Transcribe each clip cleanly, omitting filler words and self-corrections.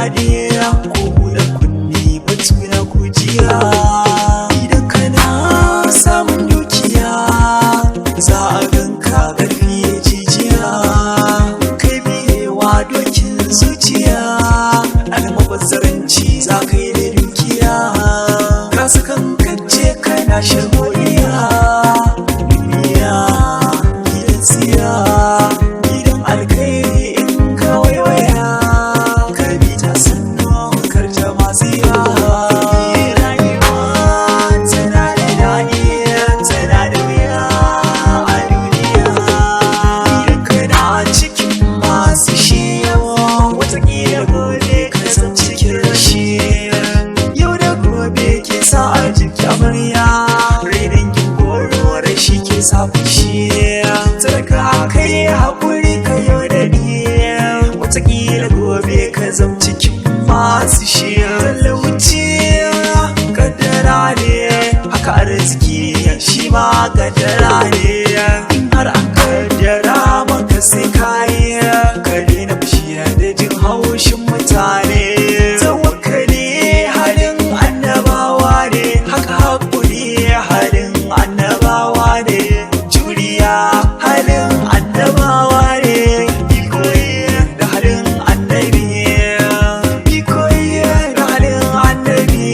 daɗi ko buɗe kunni batu na kujiya. Idan kana samun dukiya za a ganka ƙarfi ya jijiya. Kai biyewa dokin zuciya almubazzaranci za ka yi da dukiya. Ka sakankance kana sharholiya duniya gidan siya gidan alkhairi in ka waiwaya ka bi ta sannu karta matsiya. Rayuwa tana da daɗi tana da wuya a duniya. Idan kana cikin masu shi watakila gobe ka zama cikin rashi. Yau da gobe ke sa a jiki amarya renin goro rashi ke sa fushi. Tarka kai haƙuri ka yau da ni watakila gobe ka zama cikin masu shi. Talauci kaddara ne haka arziki shi ma kaddara ne. In har an kaddara maka sai kayi ka daina fushi da jin haushin mutane. Tawakkali halin annabawa ne haka haƙuri halin annabawa ne. Juriya halin annabawa ne. Bikoyi da halin annabi bikoyi da halin annabi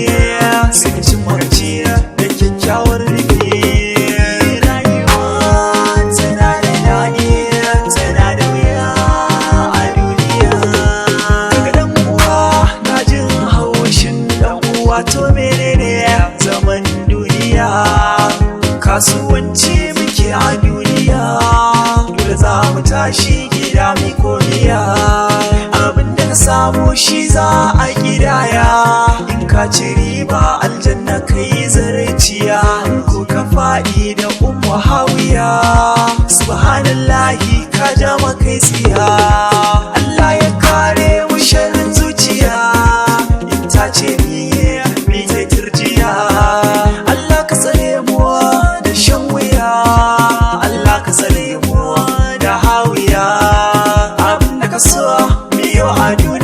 sun ci marci da kyakkyawar rufi. Rayuwa tana da daɗi tana da wuya a duniya. Daga ɗan uwa na jin haushin ɗan uwa to menene zaman duniya. Kasuwanci muke a duniya dole za mu tashi gida mai koriya. Abinda ka samu shi za a gidaya. In ka ci riba aljanna kai zarciya ko ka faɗi da ummu hawiya. Subhanallahi ka ja makai tsiya. Allah ya kare mu sharrin zuciya in ta ce mi ta turjiya. Allah ka tsare mu da shan wuya. Allah ka tsare mu da hawiya. Abinda ka so miyo a duniya.